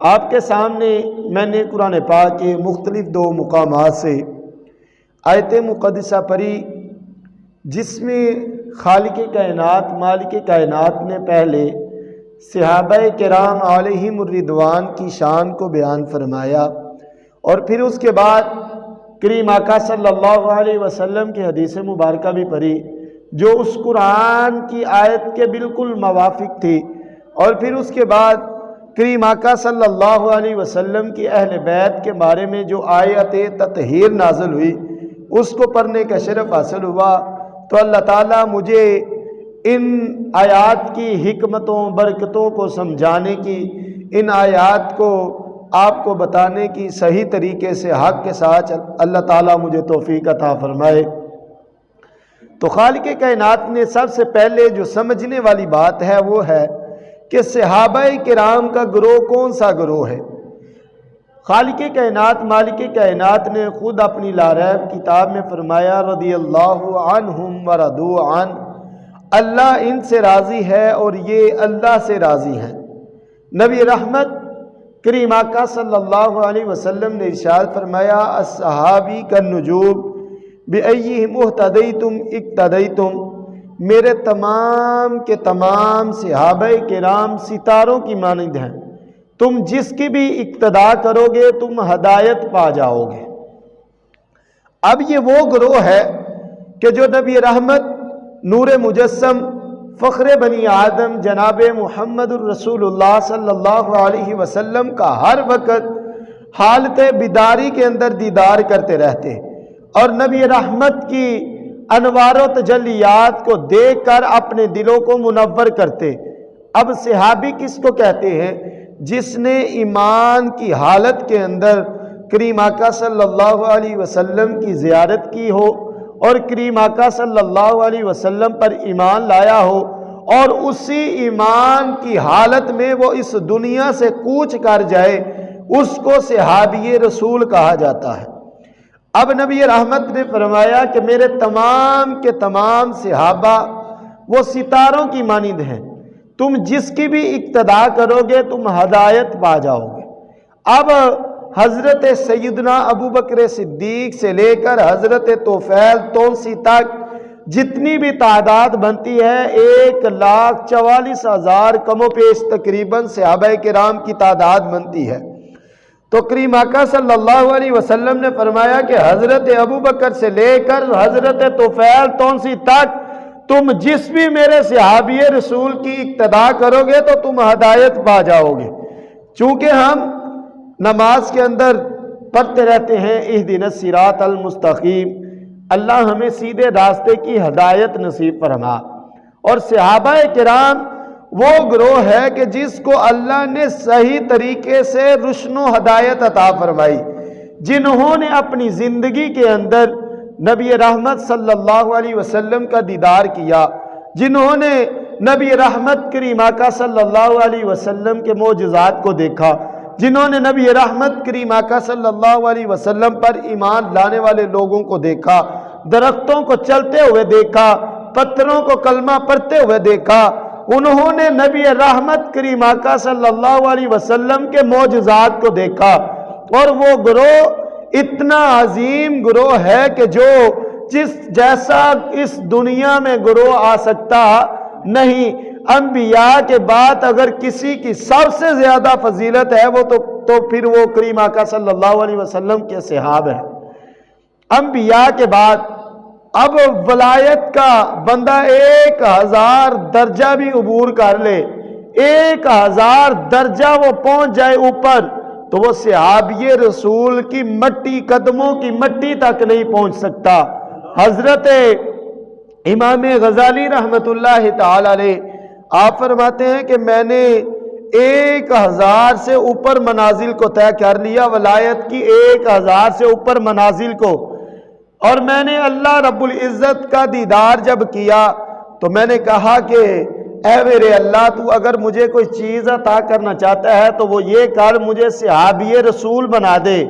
آپ کے سامنے میں نے قرآن پاک کے مختلف 2 مقامات سے آیت مقدسہ پڑھی، جس میں خالق کائنات مالک کائنات نے پہلے صحابہ کرام علیہم الرضوان کی شان کو بیان فرمایا، اور پھر اس کے بعد کریم آقا صلی اللہ علیہ وسلم کی حدیث مبارکہ بھی پڑھی جو اس قرآن کی آیت کے بالکل موافق تھی، اور پھر اس کے بعد کریم آقا صلی اللہ علیہ وسلم کی اہل بیت کے بارے میں جو آیت تطہیر نازل ہوئی اس کو پڑھنے کا شرف حاصل ہوا۔ تو اللہ تعالیٰ مجھے ان آیات کی حکمتوں برکتوں کو سمجھانے کی، ان آیات کو آپ کو بتانے کی صحیح طریقے سے حق کے ساتھ اللہ تعالیٰ مجھے توفیق عطا فرمائے۔ تو خالق کائنات نے سب سے پہلے جو سمجھنے والی بات ہے وہ ہے کہ صحابہ کرام کا گروہ کون سا گروہ ہے۔ خالق کائنات مالک کائنات نے خود اپنی لا ریب کتاب میں فرمایا رضی اللہ عنہم ورضوا عنہ، اللہ ان سے راضی ہے اور یہ اللہ سے راضی ہیں۔ نبی رحمت کریم آقا صلی اللہ علیہ وسلم نے ارشاد فرمایا الصحابی کالنجوم بأیہم اہتدیتم اقتدیتم، میرے تمام کے تمام صحابہ کرام ستاروں کی مانند ہیں، تم جس کی بھی اقتداء کرو گے تم ہدایت پا جاؤ گے۔ اب یہ وہ گروہ ہے کہ جو نبی رحمت نور مجسم فخر بنی آدم جناب محمد الرسول اللہ صلی اللہ علیہ وسلم کا ہر وقت حالت بیداری کے اندر دیدار کرتے رہتے، اور نبی رحمت کی انوار و تجلیات کو دیکھ کر اپنے دلوں کو منور کرتے۔ اب صحابی کس کو کہتے ہیں؟ جس نے ایمان کی حالت کے اندر کریم آقا صلی اللہ علیہ وسلم کی زیارت کی ہو اور کریم آقا صلی اللہ علیہ وسلم پر ایمان لایا ہو، اور اسی ایمان کی حالت میں وہ اس دنیا سے کوچ کر جائے، اس کو صحابی رسول کہا جاتا ہے۔ اب نبی رحمت نے فرمایا کہ میرے تمام کے تمام صحابہ وہ ستاروں کی مانند ہیں، تم جس کی بھی اقتداء کرو گے تم ہدایت پا جاؤ گے۔ اب حضرت سیدنا ابو بکر صدیق سے لے کر حضرت طفیل تونسی تک جتنی بھی تعداد بنتی ہے 1,44,000 کم و بیش تقریباً صحابہ کرام کی تعداد بنتی ہے۔ تو کریم آقا صلی اللہ علیہ وسلم نے فرمایا کہ حضرت ابو بکر سے لے کر حضرت طفیل تونسی تک تم جس بھی میرے صحابی رسول کی اقتداء کرو گے تو تم ہدایت پا جاؤ گے۔ چونکہ ہم نماز کے اندر پڑھتے رہتے ہیں اہدنا الصراط المستقیم، اللہ ہمیں سیدھے راستے کی ہدایت نصیب فرما، اور صحابہ کرام وہ گروہ ہے کہ جس کو اللہ نے صحیح طریقے سے روشن و ہدایت عطا فرمائی، جنہوں نے اپنی زندگی کے اندر نبی رحمت صلی اللہ علیہ وسلم کا دیدار کیا، جنہوں نے نبی رحمت کریم آقا صلی اللہ علیہ وسلم کے معجزات کو دیکھا، جنہوں نے نبی رحمت کریم آقا صلی اللہ علیہ وسلم پر ایمان لانے والے لوگوں کو دیکھا، درختوں کو چلتے ہوئے دیکھا، پتھروں کو کلمہ پڑھتے ہوئے دیکھا، انہوں نے نبی رحمت کریم آقا صلی اللہ علیہ وسلم کے معجزات کو دیکھا۔ اور وہ گروہ اتنا عظیم گروہ ہے کہ جو جیسا اس دنیا میں گروہ آ سکتا نہیں۔ انبیاء کے بعد اگر کسی کی سب سے زیادہ فضیلت ہے وہ تو پھر وہ کریم آقا صلی اللہ علیہ وسلم کے صحاب ہیں۔ انبیاء کے بعد اب ولایت کا بندہ 1000 درجہ بھی عبور کر لے، 1000 درجہ وہ پہنچ جائے اوپر، تو وہ صحابی رسول کی مٹی قدموں کی مٹی تک نہیں پہنچ سکتا۔ حضرت امام غزالی رحمت اللہ تعالی علیہ آپ فرماتے ہیں کہ میں نے 1000 سے اوپر منازل کو طے کر لیا، ولایت کی 1000 سے اوپر منازل کو، اور میں نے اللہ رب العزت کا دیدار جب کیا تو میں نے کہا کہ اے میرے اللہ تو اگر مجھے کوئی چیز عطا کرنا چاہتا ہے تو وہ یہ کر مجھے صحابی رسول بنا دے۔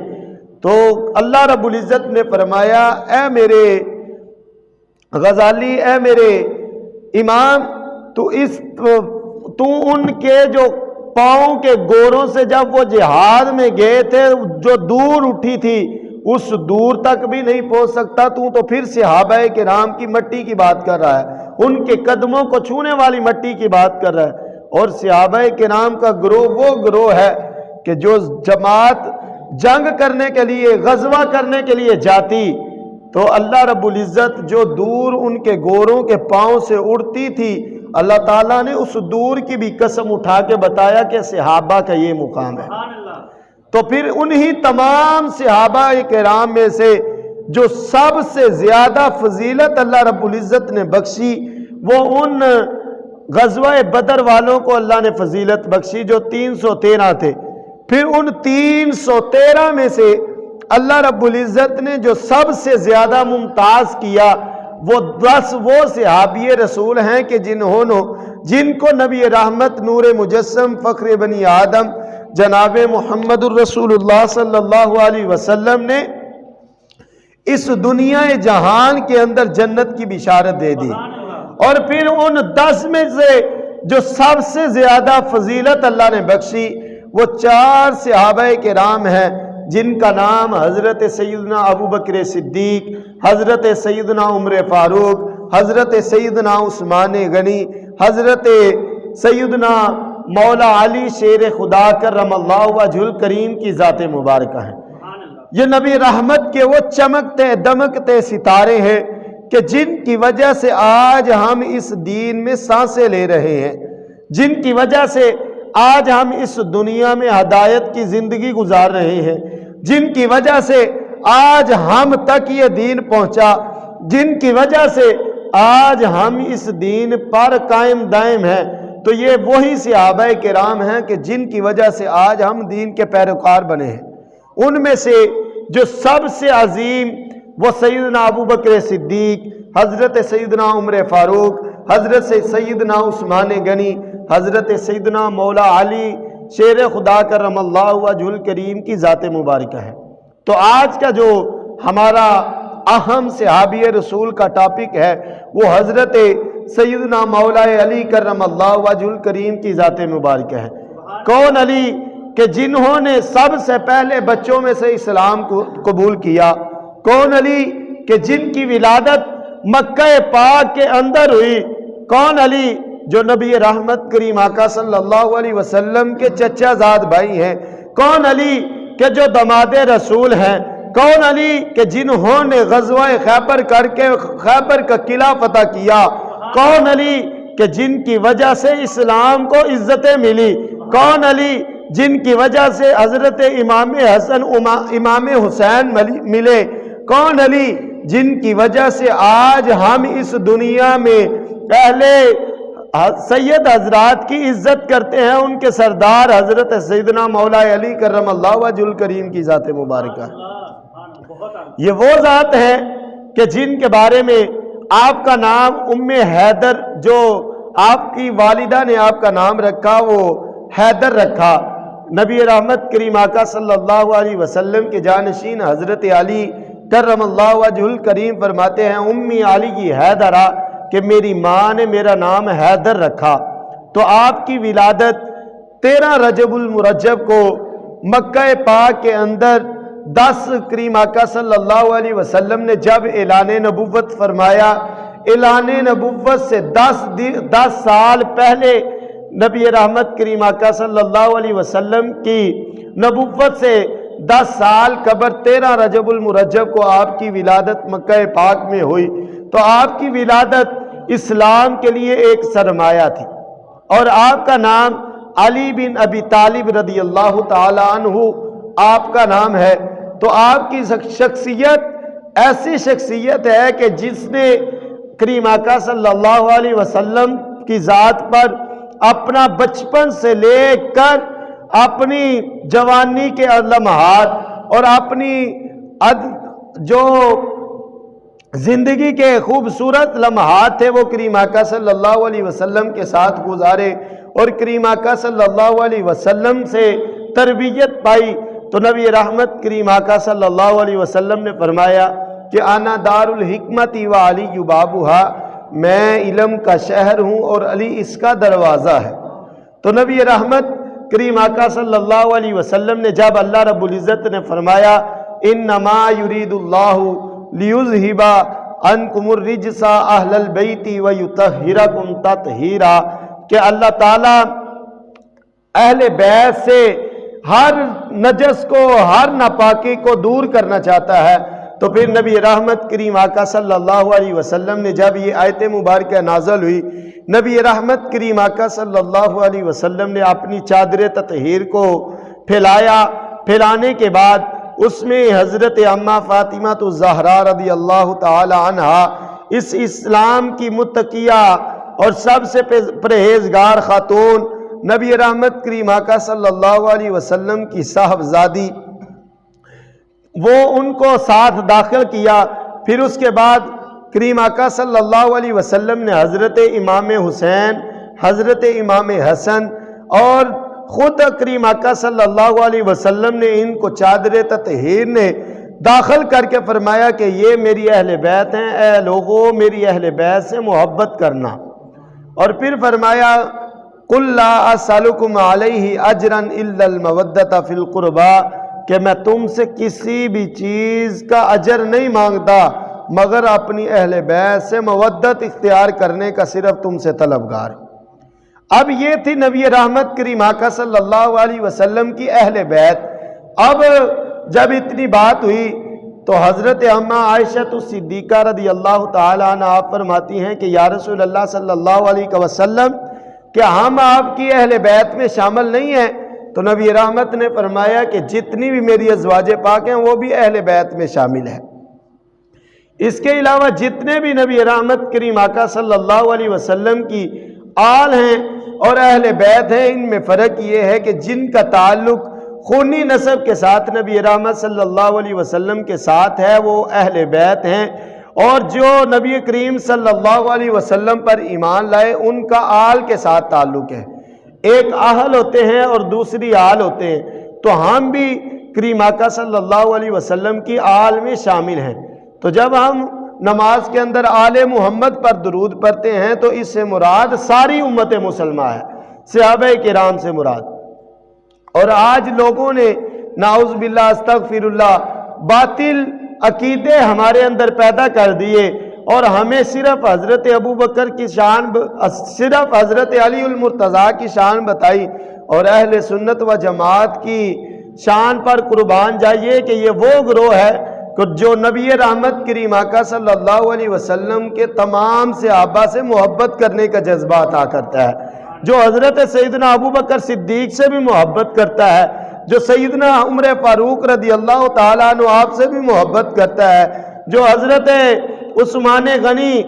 تو اللہ رب العزت نے فرمایا اے میرے غزالی، اے میرے امام، تو ان کے جو پاؤں کے گوروں سے جب وہ جہاد میں گئے تھے جو دور اٹھی تھی اس دور تک بھی نہیں پہنچ سکتا، تو پھر صحابہ کرام کی مٹی کی بات کر رہا ہے، ان کے قدموں کو چھونے والی مٹی کی بات کر رہا ہے۔ اور صحابہ کرام کا گروہ وہ گروہ ہے کہ جو جماعت جنگ کرنے کے لیے، غزوہ کرنے کے لیے جاتی تو اللہ رب العزت جو دور ان کے گوروں کے پاؤں سے اڑتی تھی، اللہ تعالیٰ نے اس دور کی بھی قسم اٹھا کے بتایا کہ صحابہ کا یہ مقام ہے۔ تو پھر انہی تمام صحابہ کرام میں سے جو سب سے زیادہ فضیلت اللہ رب العزت نے بخشی وہ ان غزوہ بدر والوں کو اللہ نے فضیلت بخشی جو 313 تھے۔ پھر ان 313 میں سے اللہ رب العزت نے جو سب سے زیادہ ممتاز کیا وہ 10 وہ صحابی رسول ہیں کہ جن کو نبی رحمت نور مجسم فخر بنی آدم جناب محمد الرسول اللہ صلی اللہ علیہ وسلم نے اس دنیا جہان کے اندر جنت کی بشارت دے دی۔ اور پھر ان 10 میں سے جو سب سے زیادہ فضیلت اللہ نے بخشی وہ 4 صحابہ کرام ہیں جن کا نام حضرت سیدنا ابو بکر صدیق، حضرت سیدنا عمر فاروق، حضرت سیدنا عثمان غنی، حضرت سیدنا مولا علی شیر خدا کرم اللہ وجہ الکریم کی ذات مبارکہ ہیں۔ یہ نبی رحمت کے وہ چمکتے دمکتے ستارے ہیں کہ جن کی وجہ سے آج ہم اس دین میں سانسیں لے رہے ہیں، جن کی وجہ سے آج ہم اس دنیا میں ہدایت کی زندگی گزار رہے ہیں، جن کی وجہ سے آج ہم تک یہ دین پہنچا، جن کی وجہ سے آج ہم اس دین پر قائم دائم ہیں۔ تو یہ وہی صحابہ کرام ہیں کہ جن کی وجہ سے آج ہم دین کے پیروکار بنے ہیں۔ ان میں سے جو سب سے عظیم وہ سیدنا ابو بکر صدیق، حضرت سیدنا عمر فاروق، حضرت سیدنا عثمان غنی، حضرت سیدنا مولا علی شیر خدا کرم اللہ وجہ الکریم کی ذات مبارکہ ہے۔ تو آج کا جو ہمارا اہم صحابی رسول کا ٹاپک ہے وہ حضرت سیدنا مولا علی کرم اللہ وجہ الکریم کی ذات مبارکہ ہے۔ کون علی کہ جنہوں نے سب سے پہلے بچوں میں سے اسلام کو قبول کیا؟ کون علی کہ جن کی ولادت مکہ پاک کے اندر ہوئی؟ کون علی جو نبی رحمت کریم آقا صلی اللہ علیہ وسلم کے چچا زاد بھائی ہیں؟ کون علی کہ جو داماد رسول ہیں؟ کون علی کہ جنہوں نے غزوہ خیبر کر کے خیبر کا قلعہ فتح کیا؟ کون علی کہ جن کی وجہ سے اسلام کو عزتیں ملی؟ کون علی جن کی وجہ سے حضرت امام حسن امام حسین ملے؟ کون علی جن کی وجہ سے آج ہم اس دنیا میں اہل سید حضرات کی عزت کرتے ہیں؟ ان کے سردار حضرت سیدنا مولا علی کرم اللہ وجہ الکریم کی ذات مبارکہ۔ یہ وہ ذات ہے کہ جن کے بارے میں آپ کا نام ام حیدر، جو آپ کی والدہ نے آپ کا نام رکھا وہ حیدر رکھا۔ نبی رحمت کریم آقا صلی اللہ علیہ وسلم کے جانشین حضرت علی کرم اللہ وجہ الکریم فرماتے ہیں امی علی کی حیدرہ کہ میری ماں نے میرا نام حیدر رکھا۔ تو آپ کی ولادت 13 رجب المرجب کو مکہ پاک کے اندر 10 کریم آقا صلی اللہ علیہ وسلم نے جب اعلان نبوت فرمایا، اعلان نبوت سے 10 سال پہلے نبی رحمت کریم آقا صلی اللہ علیہ وسلم کی نبوت سے 10 سال قبل 13 رجب المرجب کو آپ کی ولادت مکہ پاک میں ہوئی۔ تو آپ کی ولادت اسلام کے لیے ایک سرمایہ تھی، اور آپ کا نام علی بن ابی طالب رضی اللہ تعالی عنہ آپ کا نام ہے۔ تو آپ کی شخصیت ایسی شخصیت ہے کہ جس نے کریم آقا صلی اللہ علیہ وسلم کی ذات پر اپنا بچپن سے لے کر اپنی جوانی کے لمحات اور اپنی جو زندگی کے خوبصورت لمحات تھے وہ کریم آقا صلی اللہ علیہ وسلم کے ساتھ گزارے، اور کریم آقا صلی اللہ علیہ وسلم سے تربیت پائی۔ تو نبی رحمت کریم آقا صلی اللہ علیہ وسلم نے فرمایا کہ انا دار الحکمت و علی بابھا، میں علم کا شہر ہوں اور علی اس کا دروازہ ہے۔ تو نبی رحمت کریم آقا صلی اللہ علیہ وسلم نے جب اللہ رب العزت نے فرمایا انما یرید اللہ لیذہب عنکم الرجس اہل البیت ویطہرکم تطہیرا، کہ اللہ تعالیٰ اہل بیت سے ہر نجس کو، ہر ناپاکی کو دور کرنا چاہتا ہے۔ تو پھر نبی رحمت کریم آقا صلی اللہ علیہ وسلم نے جب یہ آیت مبارکہ نازل ہوئی، نبی رحمت کریم آقا صلی اللہ علیہ وسلم نے اپنی چادر تطہیر کو پھیلایا، پھیلانے کے بعد اس میں حضرت اماں فاطمہ الزہرا رضی اللہ تعالی عنہا، اس اسلام کی متقیہ اور سب سے پرہیزگار خاتون، نبی رحمت کریم آقا صلی اللہ علیہ وسلم کی صاحبزادی، وہ ان کو ساتھ داخل کیا۔ پھر اس کے بعد کریم آقا صلی اللہ علیہ وسلم نے حضرت امام حسین، حضرت امام حسن اور خود کریم آقا صلی اللہ علیہ وسلم نے ان کو چادر تطہیر نے داخل کر کے فرمایا کہ یہ میری اہل بیت ہیں، اے لوگوں میری اہل بیت سے محبت کرنا۔ اور پھر فرمایا قُلْ لَا أَسْأَلُكُمْ عَلَيْهِ أَجْرًا إِلَّا الْمَوَدَّةَ فِي الْقُرْبَى، کہ میں تم سے کسی بھی چیز کا اجر نہیں مانگتا مگر اپنی اہل بیت سے مودت اختیار کرنے کا صرف تم سے طلبگار۔ اب یہ تھی نبی رحمت کریم آقا صلی اللہ علیہ وسلم کی اہل بیت۔ اب جب اتنی بات ہوئی تو حضرت اماں عائشہ صدیقہ رضی اللہ تعالی عنہ آپ فرماتی ہیں کہ یا رسول اللہ صلی اللہ علیہ وسلم، کیا ہم آپ کی اہل بیت میں شامل نہیں ہیں؟ تو نبی رحمت نے فرمایا کہ جتنی بھی میری ازواج پاک ہیں وہ بھی اہل بیت میں شامل ہیں۔ اس کے علاوہ جتنے بھی نبی رحمت کریم آقا صلی اللہ علیہ وسلم کی آل ہیں اور اہل بیت ہیں، ان میں فرق یہ ہے کہ جن کا تعلق خونی نسب کے ساتھ نبی رحمت صلی اللہ علیہ وسلم کے ساتھ ہے وہ اہل بیت ہیں، اور جو نبی کریم صلی اللہ علیہ وسلم پر ایمان لائے ان کا آل کے ساتھ تعلق ہے۔ ایک اہل ہوتے ہیں اور دوسری آل ہوتے ہیں، تو ہم بھی کریم آقا صلی اللہ علیہ وسلم کی آل میں شامل ہیں۔ تو جب ہم نماز کے اندر آل محمد پر درود پڑھتے ہیں تو اس سے مراد ساری امت مسلمہ ہے، صحابہ کرام سے مراد۔ اور آج لوگوں نے نعوذ باللہ استغفر اللہ باطل عقیدے ہمارے اندر پیدا کر دیے، اور ہمیں صرف حضرت ابوبکر کی شان، صرف حضرت علی المرتضیٰ کی شان بتائی، اور اہل سنت و جماعت کی شان پر قربان جائیے کہ یہ وہ گروہ ہے جو نبی رحمت کریم آقا صلی اللہ علیہ وسلم کے تمام صحابہ سے محبت کرنے کا جذبہ عطا کرتا ہے، جو حضرت سیدنا ابوبکر صدیق سے بھی محبت کرتا ہے، جو سیدنا عمر فاروق رضی اللہ تعالیٰ عنہ آپ سے بھی محبت کرتا ہے، جو حضرت عثمان غنی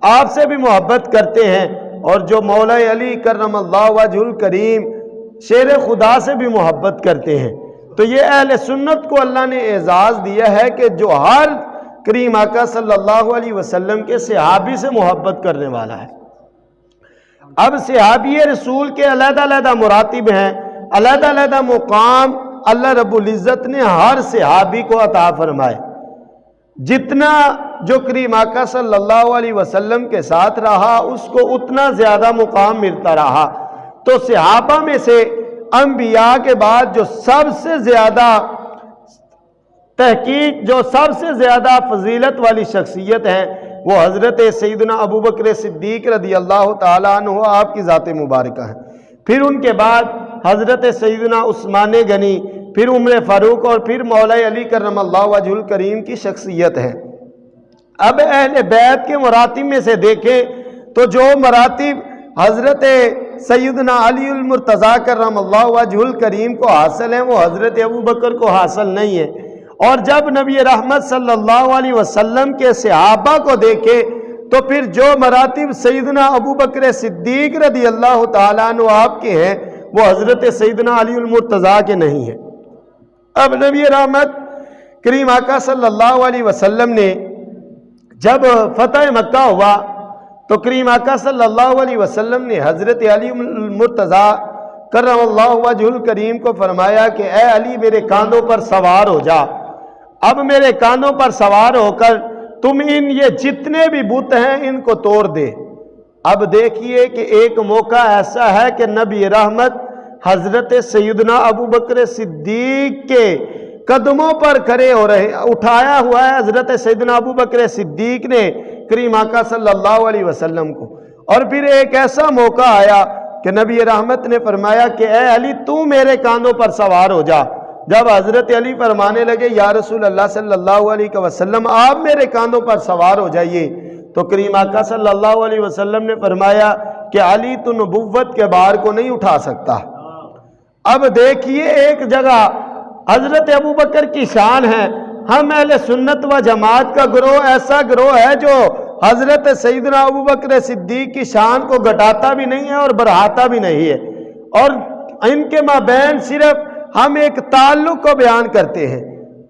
آپ سے بھی محبت کرتے ہیں، اور جو مولا علی کرم اللہ وجہ الکریم شیر خدا سے بھی محبت کرتے ہیں۔ تو یہ اہل سنت کو اللہ نے اعزاز دیا ہے کہ جو ہر کریم آقا صلی اللہ علیہ وسلم کے صحابی سے محبت کرنے والا ہے۔ اب صحابی رسول کے علیحدہ علیحدہ مراتب ہیں، علیحدہ علیحدہ مقام اللہ رب العزت نے ہر صحابی کو عطا فرمائے۔ جتنا جو کریم آقا صلی اللہ علیہ وسلم کے ساتھ رہا اس کو اتنا زیادہ مقام ملتا رہا۔ تو صحابہ میں سے انبیاء کے بعد جو سب سے زیادہ تحقیق، جو سب سے زیادہ فضیلت والی شخصیت ہیں وہ حضرت سیدنا ابوبکر صدیق رضی اللہ تعالیٰ عنہ آپ کی ذات مبارکہ ہیں۔ پھر ان کے بعد حضرت سیدنا عثمان غنی، پھر عمر فاروق، اور پھر مولا علی کرم اللہ وجہ الکریم کی شخصیت ہے۔ اب اہل بیت کے مراتب میں سے دیکھیں تو جو مراتب حضرت سیدنا علی المرتضیٰ کرم اللہ وجہ الکریم کو حاصل ہیں وہ حضرت ابوبکر کو حاصل نہیں ہے۔ اور جب نبی رحمت صلی اللہ علیہ وسلم کے صحابہ کو دیکھے تو پھر جو مراتب سیدنا ابوبکر صدیق رضی اللہ تعالیٰ عنہ آپ کے ہیں وہ حضرت سیدنا علی المرتضیٰ کے نہیں ہیں۔ اب نبی رحمت کریم آقا صلی اللہ علیہ وسلم نے جب فتح مکہ ہوا تو کریم آقا صلی اللہ علیہ وسلم نے حضرت علی المرتضیٰ کرم اللہ وجہ الکریم کو فرمایا کہ اے علی میرے کاندھوں پر سوار ہو جا، اب میرے کاندھوں پر سوار ہو کر تم یہ جتنے بھی بت ہیں ان کو توڑ دے۔ اب دیکھیے کہ ایک موقع ایسا ہے کہ نبی رحمت حضرت سیدنا ابو بکر صدیق کے قدموں پر کھڑے ہو رہے، اٹھایا ہوا ہے حضرت سیدنا ابو بکر صدیق نے کریم آقا صلی اللہ علیہ وسلم کو۔ اور پھر ایک ایسا موقع آیا کہ نبی رحمت نے فرمایا کہ اے علی تو میرے کاندھوں پر سوار ہو جا۔ جب حضرت علی فرمانے لگے یا رسول اللہ صلی اللہ علیہ وسلم آپ میرے کاندھوں پر سوار ہو جائیے، تو کریم آقا صلی اللہ علیہ وسلم نے فرمایا کہ علی تو نبوت کے بار کو نہیں اٹھا سکتا۔ اب دیکھیے ایک جگہ حضرت ابو بکر کی شان ہے، ہم اہل سنت و جماعت کا گروہ ایسا گروہ ہے جو حضرت سیدنا ابو بکر صدیق کی شان کو گھٹاتا بھی نہیں ہے اور بڑھاتا بھی نہیں ہے، اور ان کے مابین صرف ہم ایک تعلق کو بیان کرتے ہیں۔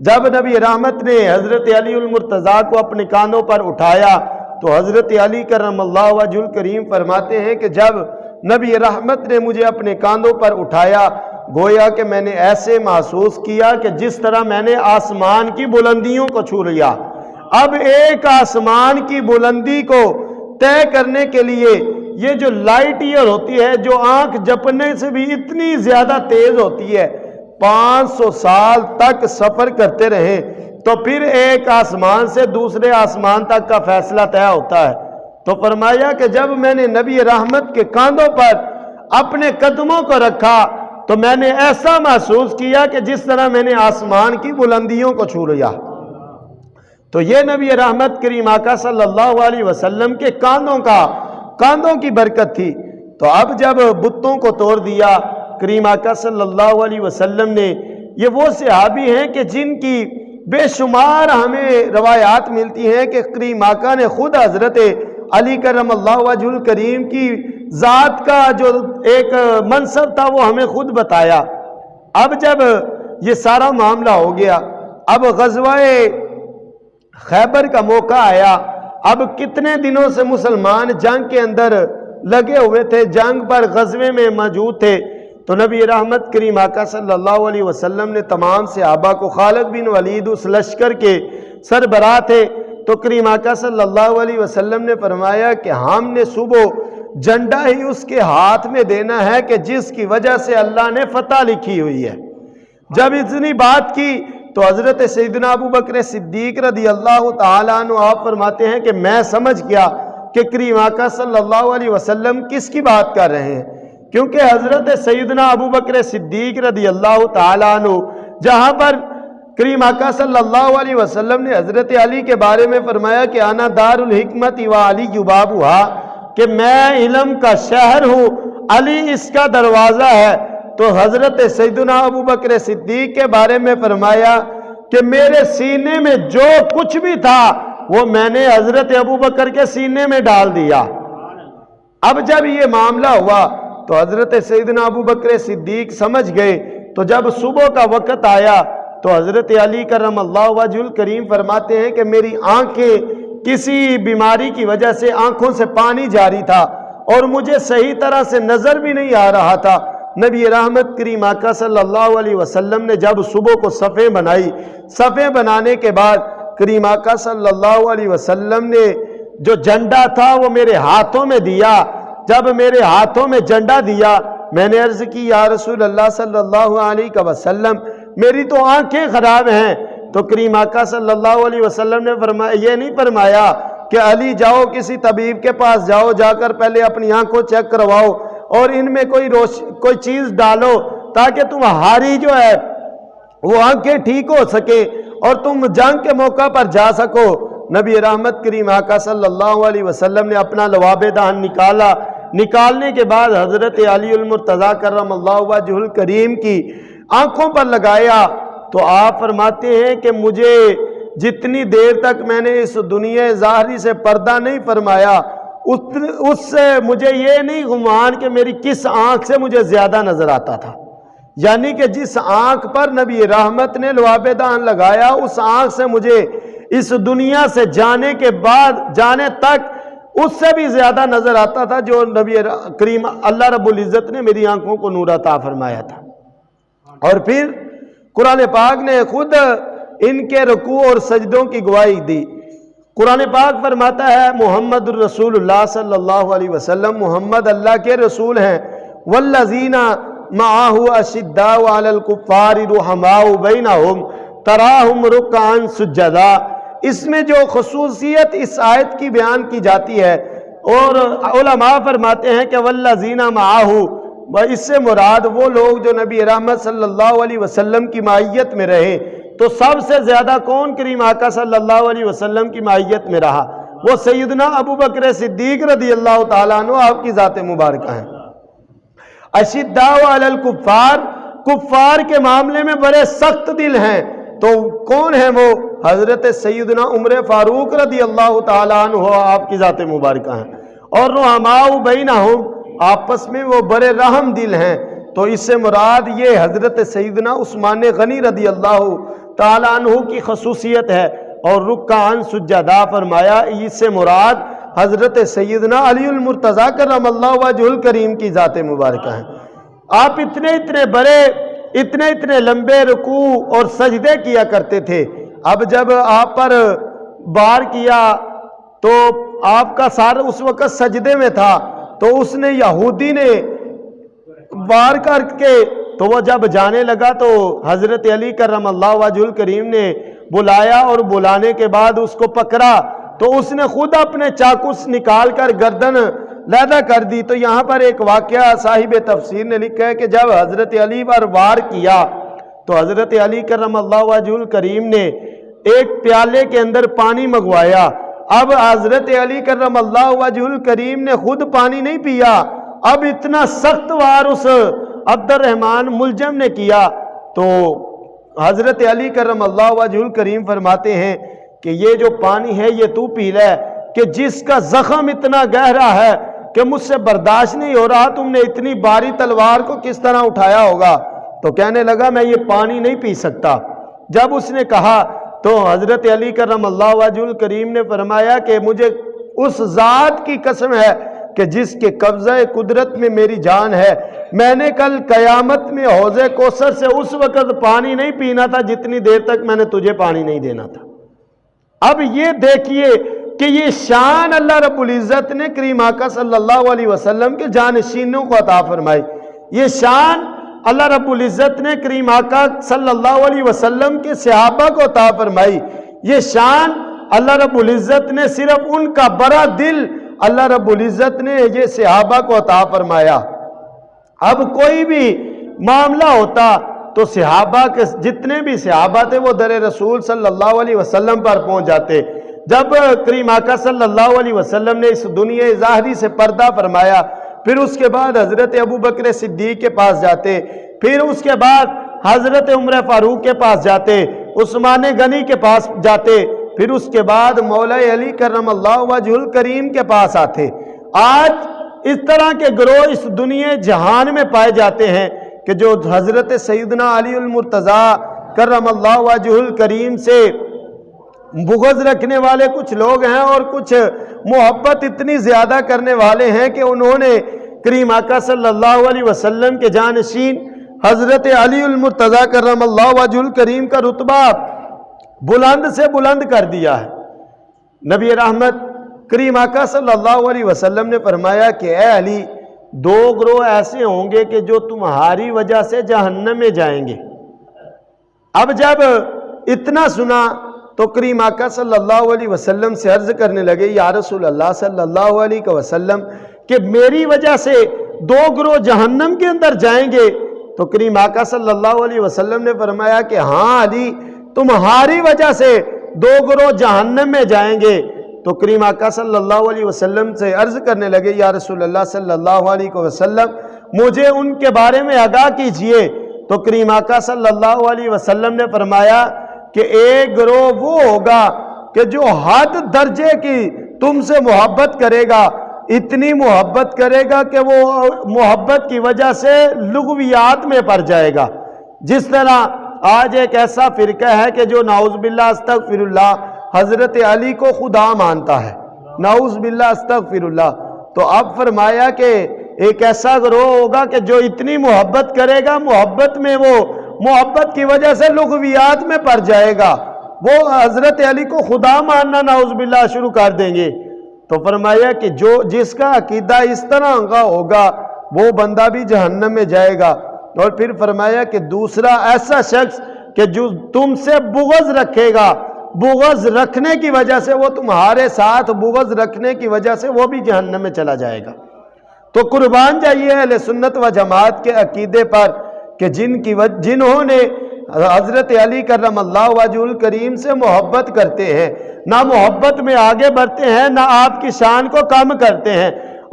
جب نبی رحمت نے حضرت علی المرتضیٰ کو اپنے کاندھوں پر اٹھایا تو حضرت علی کرم اللہ وجہ الکریم فرماتے ہیں کہ جب نبی رحمت نے مجھے اپنے کاندھوں پر اٹھایا گویا کہ میں نے ایسے محسوس کیا کہ جس طرح میں نے آسمان کی بلندیوں کو چھو لیا۔ اب ایک آسمان کی بلندی کو طے کرنے کے لیے یہ جو لائٹ ایئر ہوتی ہے جو آنکھ جھپکنے سے بھی اتنی زیادہ تیز ہوتی ہے، 500 سال تک سفر کرتے رہے تو پھر ایک آسمان سے دوسرے آسمان تک کا فیصلہ طے ہوتا ہے۔ تو فرمایا کہ جب میں نے نبی رحمت کے کاندھوں پر اپنے قدموں کو رکھا تو میں نے ایسا محسوس کیا کہ جس طرح میں نے آسمان کی بلندیوں کو چھو لیا۔ تو یہ نبی رحمت کریم آقا صلی اللہ علیہ وسلم کے کاندھوں کی برکت تھی۔ تو اب جب بتوں کو توڑ دیا کریم آقا صلی اللہ علیہ وسلم نے، یہ وہ صحابی ہیں کہ جن کی بے شمار ہمیں روایات ملتی ہیں کہ کریم آقا نے خود حضرت علی کرم اللہ وجہ الکریم کی ذات کا جو ایک منصب تھا وہ ہمیں خود بتایا۔ اب جب یہ سارا معاملہ ہو گیا، اب غزوہ خیبر کا موقع آیا۔ اب کتنے دنوں سے مسلمان جنگ کے اندر لگے ہوئے تھے، جنگ پر غزوے میں موجود تھے، تو نبی رحمت کریم آقا صلی اللہ علیہ وسلم نے تمام صحابہ کو، خالد بن ولید اس لشکر کے سربراہ تھے، تو کریم آقا صلی اللہ علیہ وسلم نے فرمایا کہ ہم نے صبح جھنڈا ہی اس کے ہاتھ میں دینا ہے کہ جس کی وجہ سے اللہ نے فتح لکھی ہوئی ہے۔ جب اتنی بات کی تو حضرت سیدنا ابو بکر صدیق رضی اللہ تعالیٰ عنہ آپ فرماتے ہیں کہ میں سمجھ گیا کہ کریم آقا صلی اللہ علیہ وسلم کس کی بات کر رہے ہیں، کیونکہ حضرت سیدنا ابو بکر صدیق رضی اللہ تعالیٰ عنہ جہاں پر کریم آقا صلی اللہ علیہ وسلم نے حضرت علی کے بارے میں فرمایا کہ انا دار الحکمت و علی بابھا، کہ میں علم کا شہر ہوں، علی اس کا دروازہ ہے، تو حضرت سیدنا ابو بکر صدیق کے بارے میں فرمایا کہ میرے سینے میں جو کچھ بھی تھا وہ میں نے حضرت ابو بکر کے سینے میں ڈال دیا۔ اب جب یہ معاملہ ہوا تو حضرت سیدنا ابو بکر صدیق سمجھ گئے، تو جب صبح کا وقت آیا تو حضرت علی کرم اللہ وجہ الکریم فرماتے ہیں کہ میری آنکھیں کسی بیماری کی وجہ سے آنکھوں سے پانی جاری تھا اور مجھے صحیح طرح سے نظر بھی نہیں آ رہا تھا۔ نبی رحمت کریم آقا صلی اللہ علیہ وسلم نے جب صبح کو صفیں بنائی، صفیں بنانے کے بعد کریم آقا صلی اللہ علیہ وسلم نے جو جھنڈا تھا وہ میرے ہاتھوں میں دیا۔ جب میرے ہاتھوں میں جھنڈا دیا میں نے عرض کی یا رسول اللہ صلی اللہ علیہ وسلم میری تو آنکھیں خراب ہیں، تو کریم آقا صلی اللہ علیہ وسلم نے یہ نہیں فرمایا کہ علی جاؤ کسی طبیب کے پاس جاؤ، جا کر پہلے اپنی آنکھوں چیک کرواؤ اور ان میں کوئی چیز ڈالو تاکہ تمہاری جو ہے وہ آنکھیں ٹھیک ہو سکے اور تم جنگ کے موقع پر جا سکو۔ نبی رحمت کریم آقا صلی اللہ علیہ وسلم نے اپنا لواب دہن نکالا، نکالنے کے بعد حضرت علی المرتضیٰ کرم اللہ وجہ الکریم کی آنکھوں پر لگایا، تو آپ فرماتے ہیں کہ مجھے جتنی دیر تک میں نے اس دنیا ظاہری سے پردہ نہیں فرمایا اس سے مجھے یہ نہیں گمان کہ میری کس آنکھ سے مجھے زیادہ نظر آتا تھا، یعنی کہ جس آنکھ پر نبی رحمت نے لواب دہن لگایا اس آنکھ سے مجھے اس دنیا سے جانے تک اس سے بھی زیادہ نظر آتا تھا جو نبی کریم اللہ رب العزت نے میری آنکھوں کو نور عطا فرمایا تھا۔ اور پھر قرآن پاک نے خود ان کے رکوع اور سجدوں کی گواہی دی۔ قرآن پاک فرماتا ہے محمد الرسول اللہ صلی اللہ علیہ وسلم، محمد اللہ کے رسول ہیں، والذین معه اشداء علی الکفار رحماء بینہم تراہم رکعا سجدا۔ اس میں جو خصوصیت اس آیت کی بیان کی جاتی ہے، اور علماء فرماتے ہیں کہ والذین معه، اس سے مراد وہ لوگ جو نبی رحمت صلی اللہ علیہ وسلم کی معیت میں رہے۔ تو سب سے زیادہ کون کریم آقا صلی اللہ علیہ وسلم کی معیت میں رہا؟ وہ سیدنا ابو بکر صدیق رضی اللہ تعالیٰ عنہ، آپ کی ذات مبارکہ ہیں۔ اشداء علی الکفار، کفار کے معاملے میں بڑے سخت دل ہیں، تو کون ہیں وہ؟ حضرت سیدنا عمر فاروق رضی اللہ تعالیٰ عنہ، آپ کی ذات مبارکہ ہیں۔ اور رحماء بینہم، آپس میں وہ بڑے رحم دل ہیں۔ تو اس سے مراد یہ حضرت سیدنا عثمان غنی رضی اللہ تعالیٰ عنہ کی خصوصیت ہے۔ اور رکعاً سجدا فرمایا، اس سے مراد حضرت سیدنا علی المرتضیٰ کرم اللہ وجہ الکریم کی ذات مبارکہ ہیں۔ آپ اتنے بڑے، اتنے لمبے رکوع اور سجدے کیا کرتے تھے۔ اب جب آپ پر بار کیا تو آپ کا سار اس وقت سجدے میں تھا، تو اس نے یہودی نے وار کر کے، تو وہ جب جانے لگا تو حضرت علی کرم اللہ وجہ الکریم نے بلایا، اور بلانے کے بعد اس کو پکڑا تو اس نے خود اپنے چاقو نکال کر گردن لیدہ کر دی۔ تو یہاں پر ایک واقعہ صاحب تفسیر نے لکھا ہے کہ جب حضرت علی پر وار کیا تو حضرت علی کرم اللہ وجہ الکریم نے ایک پیالے کے اندر پانی منگوایا۔ اب حضرت علی کرم اللہ وجہ الکریم نے خود پانی نہیں پیا، اب اتنا سخت وار اس عبد الرحمن ملجم نے کیا، تو حضرت علی کرم اللہ وجہ الکریم فرماتے ہیں کہ یہ جو پانی ہے یہ تو پی لے، کہ جس کا زخم اتنا گہرا ہے کہ مجھ سے برداشت نہیں ہو رہا، تم نے اتنی باری تلوار کو کس طرح اٹھایا ہوگا۔ تو کہنے لگا میں یہ پانی نہیں پی سکتا۔ جب اس نے کہا تو حضرت علی کرم اللہ وجہ الکریم نے فرمایا کہ مجھے اس ذات کی قسم ہے کہ جس کے قبضہ قدرت میں میری جان ہے، میں نے کل قیامت میں حوض کوثر سے اس وقت پانی نہیں پینا تھا جتنی دیر تک میں نے تجھے پانی نہیں دینا تھا۔ اب یہ دیکھیے کہ یہ شان اللہ رب العزت نے کریم آقا صلی اللہ علیہ وسلم کے جانشینوں کو عطا فرمائی۔ یہ شان اللہ رب العزت نے کریم آقا صلی اللہ علیہ وسلم کے صحابہ کو عطا فرمائی۔ یہ شان اللہ رب العزت نے صرف ان کا بڑا دل اللہ رب العزت نے یہ صحابہ کو عطا فرمایا۔ اب کوئی بھی معاملہ ہوتا تو صحابہ کے جتنے بھی صحابہ تھے وہ در رسول صلی اللہ علیہ وسلم پر پہنچ جاتے۔ جب کریم آقا صلی اللہ علیہ وسلم نے اس دنیا ظاہری سے پردہ فرمایا، پھر اس کے بعد حضرت ابو بکر صدیق کے پاس جاتے، پھر اس کے بعد حضرت عمر فاروق کے پاس جاتے، عثمان غنی کے پاس جاتے، پھر اس کے بعد مولا علی کرم اللہ وجہ الکریم کے پاس آتے۔ آج اس طرح کے گروہ اس دنیا جہان میں پائے جاتے ہیں کہ جو حضرت سیدنا علی المرتضیٰ کرم اللہ وجہ الکریم سے بغض رکھنے والے کچھ لوگ ہیں، اور کچھ محبت اتنی زیادہ کرنے والے ہیں کہ انہوں نے کریم آقا صلی اللہ علیہ وسلم کے جانشین حضرت علی المرتضیٰ کرم اللہ وجہ الکریم کا رتبہ بلند سے بلند کر دیا ہے۔ نبی رحمت کریم آقا صلی اللہ علیہ وسلم نے فرمایا کہ اے علی، دو گروہ ایسے ہوں گے کہ جو تمہاری وجہ سے جہنم میں جائیں گے۔ اب جب اتنا سنا تو کریم آقا صلی اللہ علیہ وسلم سے عرض کرنے لگے، یا رسول اللہ صلی اللہ علیہ وسلم، کہ میری وجہ سے دو گروہ جہنم کے اندر جائیں گے؟ تو کریم آقا صلی اللہ علیہ وسلم نے فرمایا کہ ہاں علی، تمہاری وجہ سے دو گروہ جہنم میں جائیں گے۔ تو کریم آقا صلی اللہ علیہ وسلم سے عرض کرنے لگے، یا رسول اللہ صلی اللہ علیہ وسلم، مجھے ان کے بارے میں آگاہ کیجئے۔ تو کریم آقا صلی اللہ علیہ وسلم نے فرمایا کہ ایک گروہ وہ ہوگا کہ جو حد درجے کی تم سے محبت کرے گا، اتنی محبت کرے گا کہ وہ محبت کی وجہ سے لغویات میں پڑ جائے گا۔ جس طرح آج ایک ایسا فرقہ ہے کہ جو نعوذ باللہ استغفر اللہ حضرت علی کو خدا مانتا ہے، نعوذ باللہ استغفر اللہ۔ تو اب فرمایا کہ ایک ایسا گروہ ہوگا کہ جو اتنی محبت کرے گا، محبت میں وہ محبت کی وجہ سے لغویات میں پڑ جائے گا، وہ حضرت علی کو خدا ماننا نعوذ باللہ شروع کر دیں گے۔ تو فرمایا کہ جس کا عقیدہ اس طرح کا ہوگا وہ بندہ بھی جہنم میں جائے گا۔ اور پھر فرمایا کہ دوسرا ایسا شخص کہ جو تم سے بغض رکھے گا، بغض رکھنے کی وجہ سے وہ تمہارے ساتھ بغض رکھنے کی وجہ سے وہ بھی جہنم میں چلا جائے گا۔ تو قربان جائیے اہل سنت و جماعت کے عقیدے پر کہ جنہوں نے حضرت علی کرم اللہ وجہ الکریم سے محبت کرتے ہیں، نہ محبت میں آگے بڑھتے ہیں، نہ آپ کی شان کو کم کرتے ہیں،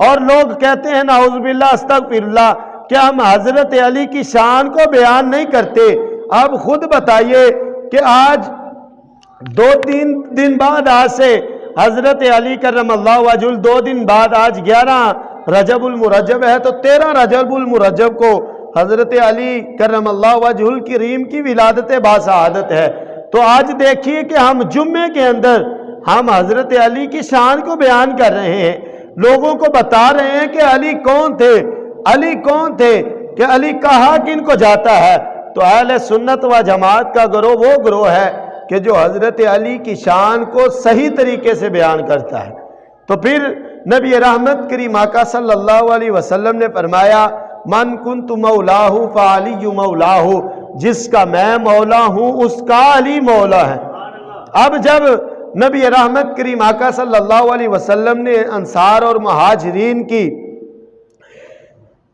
اور لوگ کہتے ہیں نعوذ باللہ استغفر اللہ کہ ہم حضرت علی کی شان کو بیان نہیں کرتے۔ اب خود بتائیے کہ آج 2-3 دن بعد آج سے حضرت علی کرم اللہ وجہ 2 دن بعد آج 11 رجب المرجب ہے، تو 13 رجب المرجب کو حضرت علی کرم اللہ وجہ الکریم کی ولادت باسعادت ہے۔ تو آج دیکھیے کہ ہم جمعے کے اندر ہم حضرت علی کی شان کو بیان کر رہے ہیں، لوگوں کو بتا رہے ہیں کہ علی کون تھے، علی کون تھے، کہ علی کہاں کن کو جاتا ہے۔ تو اہل سنت و جماعت کا گروہ وہ گروہ ہے کہ جو حضرت علی کی شان کو صحیح طریقے سے بیان کرتا ہے۔ تو پھر نبی رحمت کریم آقا صلی اللہ علیہ وسلم نے فرمایا من کنت مولاہ فعلی مولاہ، جس کا میں مولا ہوں اس کا علی مولا ہے۔ اب جب نبی رحمت کریم آقا صلی اللہ علیہ وسلم نے انصار اور مہاجرین کی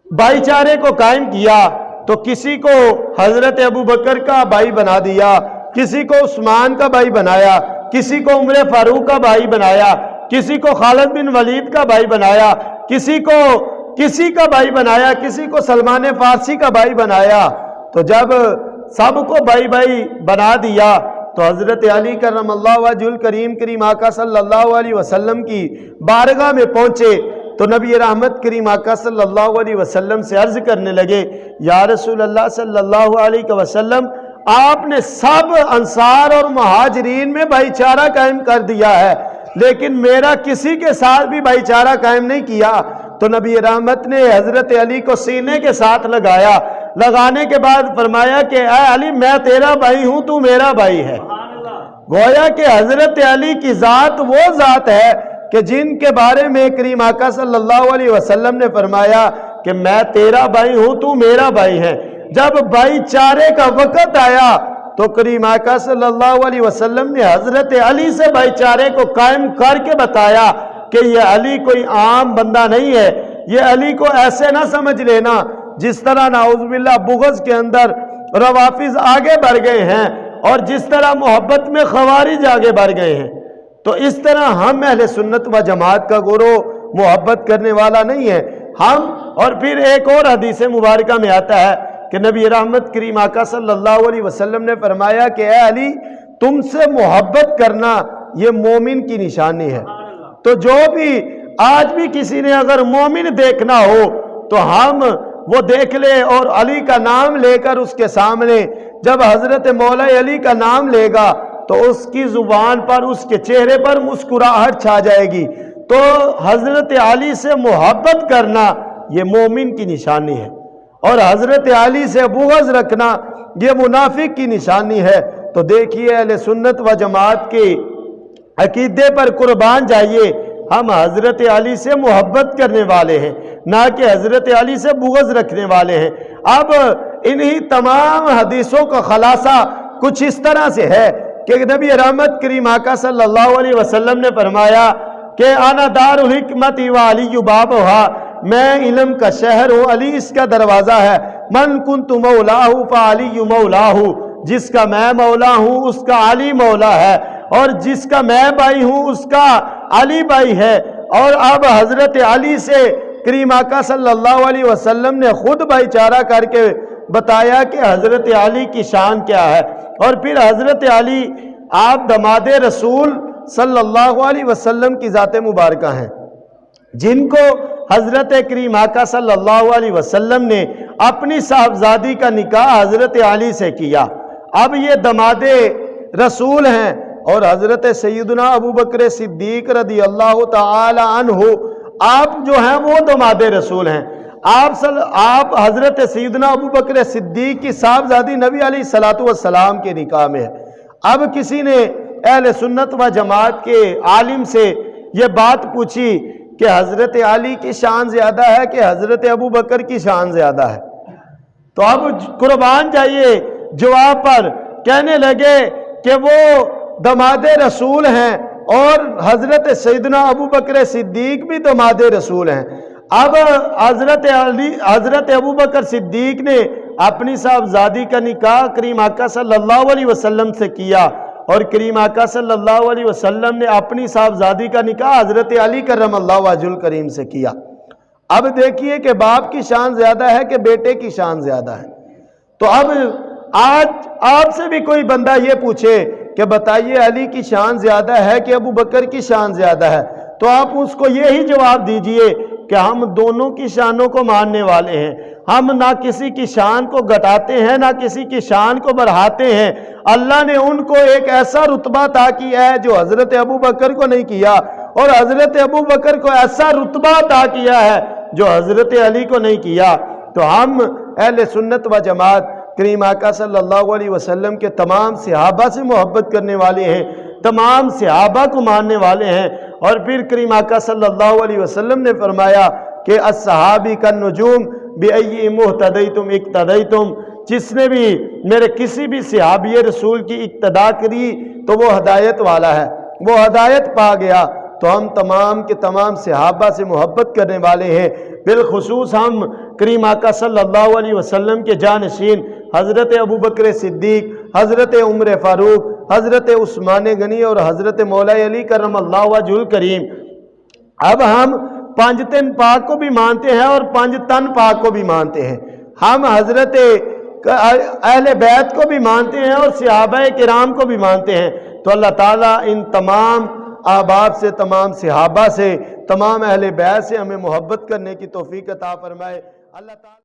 بھائی چارے کو قائم کیا تو کسی کو حضرت ابو بکر کا بھائی بنا دیا، کسی کو عثمان کا بھائی بنایا، کسی کو عمر فاروق کا بھائی بنایا، کسی کو خالد بن ولید کا بھائی بنایا، کسی کا بھائی بنایا، کسی کو سلمان فارسی کا بھائی بنایا۔ تو جب سب کو بھائی بھائی بنا دیا تو حضرت علی کرم اللہ وجہ الکریم آقا صلی اللہ علیہ وسلم کی بارگاہ میں پہنچے تو نبی رحمت کریم آقا صلی اللہ علیہ وسلم سے عرض کرنے لگے یا رسول اللہ صلی اللہ علیہ وسلم، آپ نے سب انصار اور مہاجرین میں بھائی چارہ قائم کر دیا ہے، لیکن میرا کسی کے ساتھ بھی بھائی چارہ قائم نہیں کیا۔ تو نبی رحمت نے حضرت علی کو سینے کے ساتھ لگایا، لگانے کے بعد فرمایا کہ اے علی میں تیرا بھائی ہوں، تو میرا بھائی ہے۔ گویا کہ حضرت علی کی ذات وہ ذات ہے کہ جن کے بارے میں کریم آقا صلی اللہ علیہ وسلم نے فرمایا کہ میں تیرا بھائی ہوں، تو میرا بھائی ہے۔ جب بھائی چارے کا وقت آیا تو کریم آقا صلی اللہ علیہ وسلم نے حضرت علی سے بھائی چارے کو قائم کر کے بتایا کہ یہ علی کوئی عام بندہ نہیں ہے، یہ علی کو ایسے نہ سمجھ لینا جس طرح نعوذ باللہ بغض کے اندر روافض آگے بڑھ گئے ہیں اور جس طرح محبت میں خوارج آگے بڑھ گئے ہیں۔ تو اس طرح ہم اہل سنت و جماعت کا گروہ محبت کرنے والا نہیں ہے ہم۔ اور پھر ایک اور حدیث مبارکہ میں آتا ہے کہ نبی رحمت کریم آقا صلی اللہ علیہ وسلم نے فرمایا کہ اے علی، تم سے محبت کرنا یہ مومن کی نشانی ہے۔ تو جو بھی آج بھی کسی نے اگر مومن دیکھنا ہو تو ہم وہ دیکھ لے اور علی کا نام لے کر اس کے سامنے جب حضرت مولا علی کا نام لے گا تو اس کی زبان پر، اس کے چہرے پر مسکراہٹ چھا جائے گی۔ تو حضرت علی سے محبت کرنا یہ مومن کی نشانی ہے، اور حضرت علی سے بغض رکھنا یہ منافق کی نشانی ہے۔ تو دیکھیے اہل سنت و جماعت کے عقیدے پر قربان جائیے، ہم حضرت علی سے محبت کرنے والے ہیں، نہ کہ حضرت علی سے بغض رکھنے والے ہیں۔ اب انہی تمام حدیثوں کا خلاصہ کچھ اس طرح سے ہے کہ نبی رحمت کریم آقا صلی اللہ علیہ وسلم نے فرمایا کہ انا دار الحکمت و علی بابھا، میں علم کا شہر ہوں، علی اس کا دروازہ ہے۔ من کنت مولاہ فعلی مولاہ، جس کا میں مولا ہوں اس کا علی مولا ہے، اور جس کا میں بھائی ہوں اس کا علی بھائی ہے۔ اور اب حضرت علی سے کریم آقا صلی اللہ علیہ وسلم نے خود بھائی چارہ کر کے بتایا کہ حضرت علی کی شان کیا ہے۔ اور پھر حضرت علی آپ دماد رسول صلی اللہ علیہ وسلم کی ذات مبارکہ ہیں، جن کو حضرت کریم آقا صلی اللہ علیہ وسلم نے اپنی صاحبزادی کا نکاح حضرت علی سے کیا۔ اب یہ دماد رسول ہیں، اور حضرت سیدنا ابو بکر صدیق رضی اللہ تعالی عنہ آپ جو ہیں وہ دماد رسول ہیں۔ آپ حضرت سیدنا ابو بکر صدیق کی صاحبزادی نبی علیہ السلام کے نکاح میں ہے۔ اب کسی نے اہل سنت و جماعت کے عالم سے یہ بات پوچھی کہ حضرت علی کی شان زیادہ ہے کہ حضرت ابو بکر کی شان زیادہ ہے؟ تو اب قربان جائیے جواب پر، کہنے لگے کہ وہ داماد رسول ہیں اور حضرت سیدنا ابو بکر صدیق بھی داماد رسول ہیں۔ اب حضرت ابو بکر صدیق نے اپنی صاحبزادی کا نکاح کریم آقا صلی اللہ علیہ وسلم سے کیا، اور کریم آقا صلی اللہ علیہ وسلم نے اپنی صاحبزادی کا نکاح حضرت علی کرم اللہ وجہ الکریم سے کیا۔ اب دیکھیے کہ باپ کی شان زیادہ ہے کہ بیٹے کی شان زیادہ ہے۔ تو اب آج آپ سے بھی کوئی بندہ یہ پوچھے کہ بتائیے علی کی شان زیادہ ہے کہ ابو بکر کی شان زیادہ ہے، تو آپ اس کو یہی جواب دیجئے کہ ہم دونوں کی شانوں کو ماننے والے ہیں، ہم نہ کسی کی شان کو گھٹاتے ہیں نہ کسی کی شان کو بڑھاتے ہیں۔ اللہ نے ان کو ایک ایسا رتبہ عطا کیا ہے جو حضرت ابو بکر کو نہیں کیا، اور حضرت ابو بکر کو ایسا رتبہ عطا کیا ہے جو حضرت علی کو نہیں کیا۔ تو ہم اہل سنت و جماعت کریم آقا صلی اللہ علیہ وسلم کے تمام صحابہ سے محبت کرنے والے ہیں، تمام صحابہ کو ماننے والے ہیں۔ اور پھر کریم آقا صلی اللہ علیہ وسلم نے فرمایا کہ الصحابی کالنجوم بأی مہتدیتم اقتدیتم، جس نے بھی میرے کسی بھی صحابی رسول کی اقتداء کری تو وہ ہدایت والا ہے، وہ ہدایت پا گیا۔ تو ہم تمام کے تمام صحابہ سے محبت کرنے والے ہیں، بالخصوص ہم کریم آقا صلی اللہ علیہ وسلم کے جانشین حضرت ابو بکر صدیق، حضرت عمر فاروق، حضرت عثمان غنی اور حضرت مولا علی کرم اللہ وجہ الکریم۔ اب ہم پانچ تن پاک کو بھی مانتے ہیں اور پانچ تن پاک کو بھی مانتے ہیں، ہم حضرت اہل بیت کو بھی مانتے ہیں اور صحابہ کرام کو بھی مانتے ہیں۔ تو اللہ تعالیٰ ان تمام احباب سے، تمام صحابہ سے، تمام اہل بیت سے ہمیں محبت کرنے کی توفیق عطا فرمائے۔ اللہ تعالیٰ